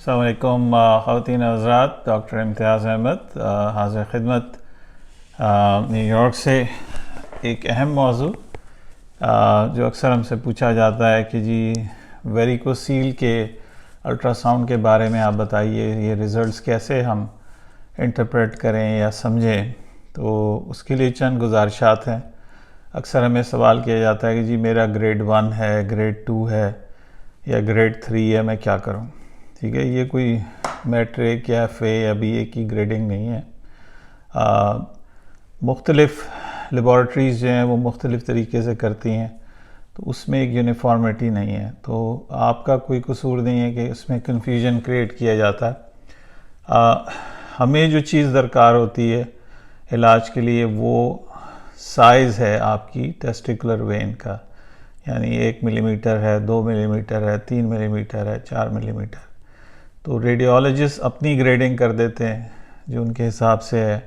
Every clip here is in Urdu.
السلام علیکم خواتین حضرات، ڈاکٹر امتیاز احمد حاضر خدمت نیو یارک سے۔ ایک اہم موضوع جو اکثر ہم سے پوچھا جاتا ہے کہ جی ویریکوسیل کے الٹرا ساؤنڈ کے بارے میں آپ بتائیے، یہ ریزلٹس کیسے ہم انٹرپریٹ کریں یا سمجھیں۔ تو اس کے لیے چند گزارشات ہیں۔ اکثر ہمیں سوال کیا جاتا ہے کہ جی میرا گریڈ 1 ہے، گریڈ 2 ہے یا گریڈ 3 ہے، میں کیا کروں؟ ٹھیک ہے، یہ کوئی میٹرک یا ایف اے یا بی اے کی گریڈنگ نہیں ہے۔ مختلف لیبارٹریز جو ہیں وہ مختلف طریقے سے کرتی ہیں، تو اس میں ایک یونیفارمٹی نہیں ہے۔ تو آپ کا کوئی قصور نہیں ہے کہ اس میں کنفیوژن کریٹ کیا جاتا ہے۔ ہمیں جو چیز درکار ہوتی ہے علاج کے لیے وہ سائز ہے آپ کی ٹیسٹیکولر وین کا، یعنی 1 ملی میٹر ہے، 2 ملی میٹر ہے، 3 ملی میٹر ہے، 4 ملی میٹر۔ تو ریڈیولوجسٹ اپنی گریڈنگ کر دیتے ہیں جو ان کے حساب سے ہے۔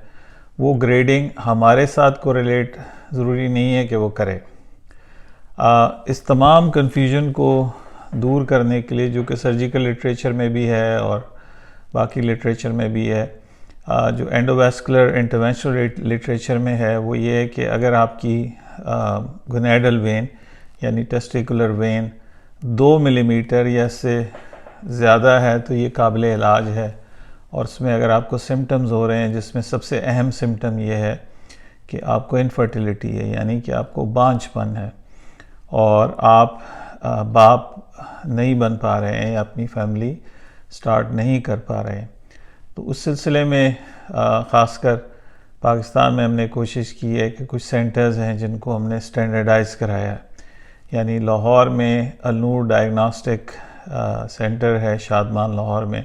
وہ گریڈنگ ہمارے ساتھ کوریلیٹ ضروری نہیں ہے کہ وہ کرے۔ اس تمام کنفیوژن کو دور کرنے کے لیے، جو کہ سرجیکل لٹریچر میں بھی ہے اور باقی لٹریچر میں بھی ہے، جو اینڈوویسکولر انٹرونشنل لٹریچر میں ہے، وہ یہ ہے کہ اگر آپ کی گونیڈل وین یعنی ٹیسٹیکولر وین 2 ملی میٹر یا اس سے زیادہ ہے تو یہ قابل علاج ہے۔ اور اس میں اگر آپ کو سمٹمز ہو رہے ہیں، جس میں سب سے اہم سمٹم یہ ہے کہ آپ کو انفرٹیلیٹی ہے، یعنی کہ آپ کو بانجھ پن ہے اور آپ باپ نہیں بن پا رہے ہیں یا اپنی فیملی سٹارٹ نہیں کر پا رہے ہیں، تو اس سلسلے میں خاص کر پاکستان میں ہم نے کوشش کی ہے کہ کچھ سینٹرز ہیں جن کو ہم نے اسٹینڈرڈائز کرایا ہے۔ یعنی لاہور میں النور ڈائگنوسٹک سینٹر ہے، شادمان لاہور میں،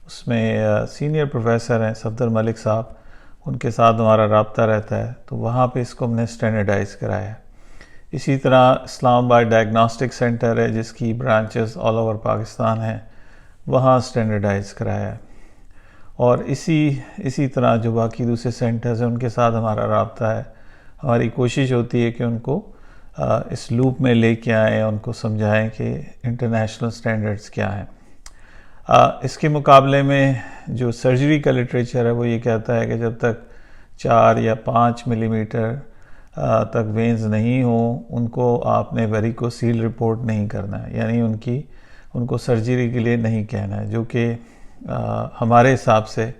اس میں سینئر پروفیسر ہیں صفدر ملک صاحب، ان کے ساتھ ہمارا رابطہ رہتا ہے، تو وہاں پہ اس کو ہم نے اسٹینڈرڈائز کرایا ہے۔ اسی طرح اسلام آباد ڈائگنوسٹک سینٹر ہے جس کی برانچز آل اوور پاکستان ہیں، وہاں اسٹینڈرڈائز کرایا ہے۔ اور اسی طرح جو باقی دوسرے سینٹرز ہیں ان کے ساتھ ہمارا رابطہ ہے۔ ہماری کوشش ہوتی ہے کہ ان کو اس لوپ میں لے کے آئیں، ان کو سمجھائیں کہ انٹرنیشنل سٹینڈرڈز کیا ہیں۔ اس کے مقابلے میں جو سرجری کا لٹریچر ہے وہ یہ کہتا ہے کہ جب تک 4 یا 5 ملی میٹر تک وینز نہیں ہوں ان کو آپ نے ویریکوسیل رپورٹ نہیں کرنا ہے، یعنی ان کو سرجری کے لیے نہیں کہنا ہے، جو کہ ہمارے حساب سے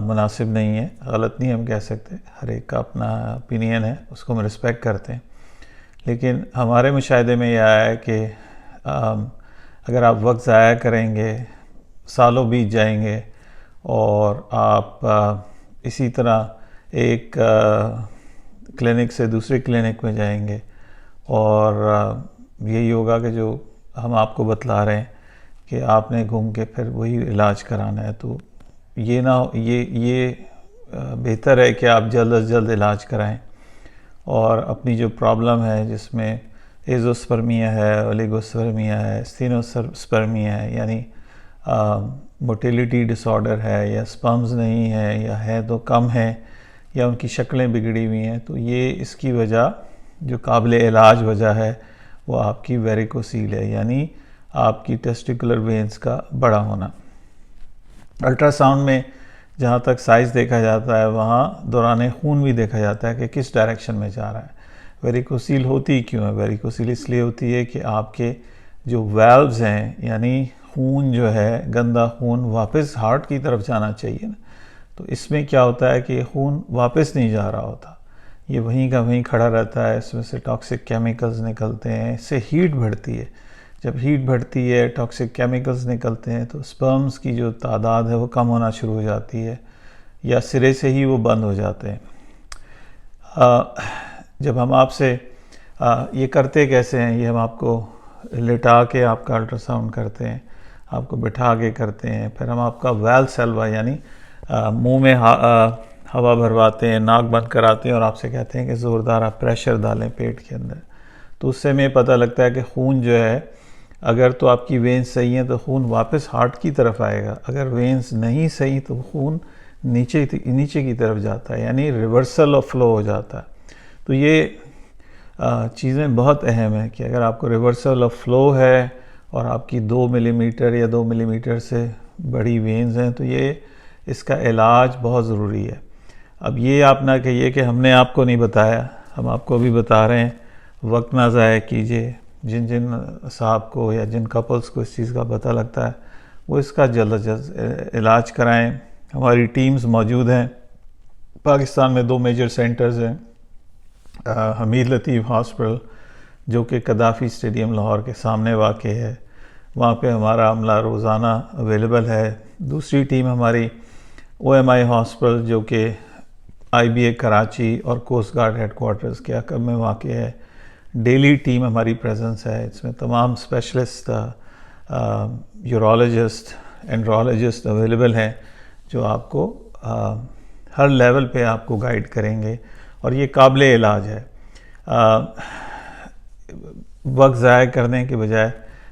مناسب نہیں ہے۔ غلط نہیں ہم کہہ سکتے، ہر ایک کا اپنا اپینین ہے، اس کو ہم رسپیکٹ کرتے ہیں، لیکن ہمارے مشاہدے میں یہ آیا ہے کہ اگر آپ وقت ضائع کریں گے، سالوں بیت جائیں گے اور آپ اسی طرح ایک کلینک سے دوسرے کلینک میں جائیں گے اور یہی ہوگا کہ جو ہم آپ کو بتلا رہے ہیں کہ آپ نے گھوم کے پھر وہی علاج کرانا ہے، تو یہ بہتر ہے کہ آپ جلد از جلد علاج کرائیں اور اپنی جو پرابلم ہے جس میں ایزوسپرمیا ہے، اولیگوسپرمیا ہے، اسٹینوسپرمیا ہے، یعنی موٹیلیٹی ڈس آرڈر ہے یا سپرمز نہیں ہے یا ہے تو کم ہے یا ان کی شکلیں بگڑی ہوئی ہیں، تو یہ اس کی وجہ جو قابل علاج وجہ ہے وہ آپ کی ویریکوسیل ہے، یعنی آپ کی ٹیسٹیکولر وینز کا بڑا ہونا۔ الٹرا ساؤنڈ میں جہاں تک سائز دیکھا جاتا ہے وہاں دوران خون بھی دیکھا جاتا ہے کہ کس ڈائریکشن میں جا رہا ہے۔ ویریکوسیل ہوتی کیوں ہے؟ ویریکوسیل اس لیے ہوتی ہے کہ آپ کے جو ویلوز ہیں، یعنی خون جو ہے، گندا خون واپس ہارٹ کی طرف جانا چاہیے نا، تو اس میں کیا ہوتا ہے کہ یہ خون واپس نہیں جا رہا ہوتا، یہ وہیں کا وہیں کھڑا رہتا ہے، اس میں سے ٹاکسک کیمیکلز نکلتے ہیں، اس سے ہیٹ بڑھتی ہے۔ جب ہیٹ بڑھتی ہے، ٹاکسک کیمیکلز نکلتے ہیں تو سپرمز کی جو تعداد ہے وہ کم ہونا شروع ہو جاتی ہے یا سرے سے ہی وہ بند ہو جاتے ہیں۔ جب ہم آپ سے یہ کرتے کیسے ہیں، یہ ہم آپ کو لٹا کے آپ کا الٹرا ساؤنڈ کرتے ہیں، آپ کو بٹھا کے کرتے ہیں، پھر ہم آپ کا ویلسیلوا یعنی منہ میں ہوا بھرواتے ہیں، ناک بند کراتے ہیں اور آپ سے کہتے ہیں کہ زوردار آپ پریشر ڈالیں پیٹ کے اندر، تو اس سے ہمیں پتہ لگتا ہے کہ خون جو ہے، اگر تو آپ کی وینز صحیح ہیں تو خون واپس ہارٹ کی طرف آئے گا، اگر وینز نہیں صحیح تو خون نیچے کی طرف جاتا ہے، یعنی ریورسل آف فلو ہو جاتا ہے۔ تو یہ چیزیں بہت اہم ہیں کہ اگر آپ کو ریورسل آف فلو ہے اور آپ کی 2 ملی میٹر یا 2 ملی میٹر سے بڑی وینز ہیں، تو یہ اس کا علاج بہت ضروری ہے۔ اب یہ آپ نہ کہیے کہ ہم نے آپ کو نہیں بتایا، ہم آپ کو بھی بتا رہے ہیں، وقت نہ ضائع کیجیے۔ جن صاحب کو یا جن کپلز کو اس چیز کا پتہ لگتا ہے وہ اس کا جلد از جلد علاج کرائیں۔ ہماری ٹیمز موجود ہیں پاکستان میں، 2 میجر سینٹرز ہیں، حمید لطیف ہاسپٹل جو کہ قذافی اسٹیڈیم لاہور کے سامنے واقع ہے، وہاں پہ ہمارا عملہ روزانہ اویلیبل ہے۔ دوسری ٹیم ہماری OMI ہاسپٹل جو کہ IBA کراچی اور کوسٹ گارڈ ہیڈ کوارٹرز کے عقب میں واقع ہے، ڈیلی ٹیم ہماری پریزنس ہے۔ اس میں تمام اسپیشلسٹ یورولوجسٹ، اینڈرولوجسٹ اویلیبل ہیں جو آپ کو ہر لیول پہ آپ کو گائیڈ کریں گے، اور یہ قابل علاج ہے۔ وقت ضائع کرنے کے بجائے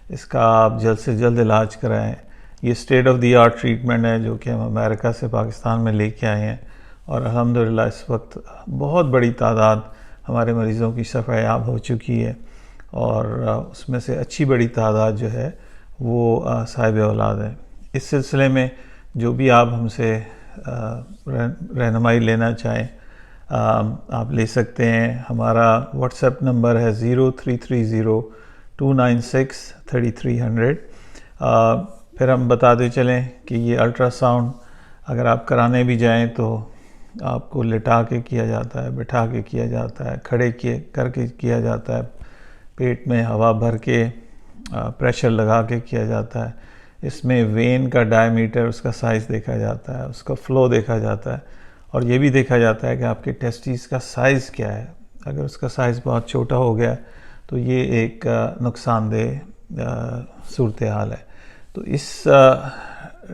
اس کا آپ جلد سے جلد علاج کرائیں۔ یہ state of the art treatment ہے جو کہ ہم امریکہ سے پاکستان میں لے کے آئے ہیں، اور الحمدللہ اس وقت بہت بڑی تعداد ہمارے مریضوں کی شفا یاب ہو چکی ہے، اور اس میں سے اچھی بڑی تعداد جو ہے وہ صاحب اولاد ہے۔ اس سلسلے میں جو بھی آپ ہم سے رہنمائی لینا چاہیں آپ لے سکتے ہیں۔ ہمارا واٹس ایپ نمبر ہے 0330-296-3300۔ پھر ہم بتاتے چلیں کہ یہ الٹرا ساؤنڈ اگر آپ کرانے بھی جائیں تو آپ کو لٹا کے کیا جاتا ہے، بٹھا کے کیا جاتا ہے، کھڑے کر کے کیا جاتا ہے، پیٹ میں ہوا بھر کے پریشر لگا کے کیا جاتا ہے۔ اس میں وین کا ڈائی میٹر، اس کا سائز دیکھا جاتا ہے، اس کا فلو دیکھا جاتا ہے، اور یہ بھی دیکھا جاتا ہے کہ آپ کے ٹیسٹیز کا سائز کیا ہے۔ اگر اس کا سائز بہت چھوٹا ہو گیا تو یہ ایک نقصان دہ صورتحال ہے۔ تو اس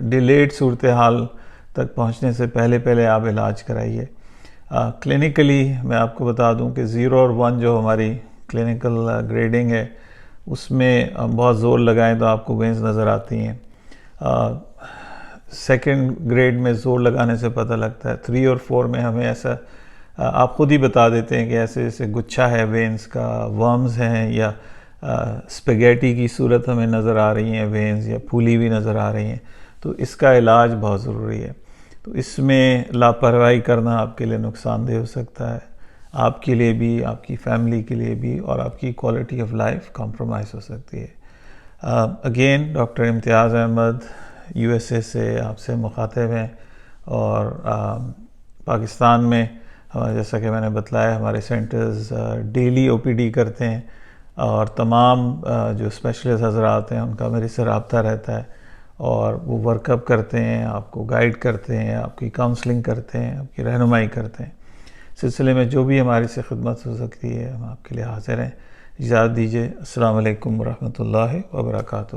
ڈیلیڈ صورتحال تک پہنچنے سے پہلے آپ علاج کرائیے۔ کلینکلی میں آپ کو بتا دوں کہ 0 اور 1 جو ہماری کلینکل گریڈنگ ہے اس میں بہت زور لگائیں تو آپ کو وینز نظر آتی ہیں۔ 2nd گریڈ میں زور لگانے سے پتہ لگتا ہے۔ 3 اور 4 میں ہمیں ایسا آپ خود ہی بتا دیتے ہیں کہ ایسے جیسے گچھا ہے وینز کا، ورمز ہیں، یا اسپیگیٹی کی صورت ہمیں نظر آ رہی ہیں وینز، یا پھولی بھی نظر آ رہی ہیں، تو اس کا علاج بہت ضروری ہے۔ تو اس میں لاپرواہی کرنا آپ کے لیے نقصان دہ ہو سکتا ہے، آپ کے لیے بھی، آپ کی فیملی کے لیے بھی، اور آپ کی کوالٹی آف لائف کمپرومائز ہو سکتی ہے۔ اگین ڈاکٹر امتیاز احمد USA سے آپ سے مخاطب ہیں، اور پاکستان میں جیسا کہ میں نے بتلایا ہمارے سینٹرز ڈیلی OPD کرتے ہیں، اور تمام جو اسپیشلسٹ حضرات ہیں ان کا میرے سے رابطہ رہتا ہے، اور وہ ورک اپ کرتے ہیں، آپ کو گائیڈ کرتے ہیں، آپ کی کاؤنسلنگ کرتے ہیں، آپ کی رہنمائی کرتے ہیں۔ سلسلے میں جو بھی ہماری سے خدمت ہو سکتی ہے ہم آپ کے لیے حاضر ہیں۔ اجازت دیجیے، السلام علیکم ورحمۃ اللہ وبرکاتہ۔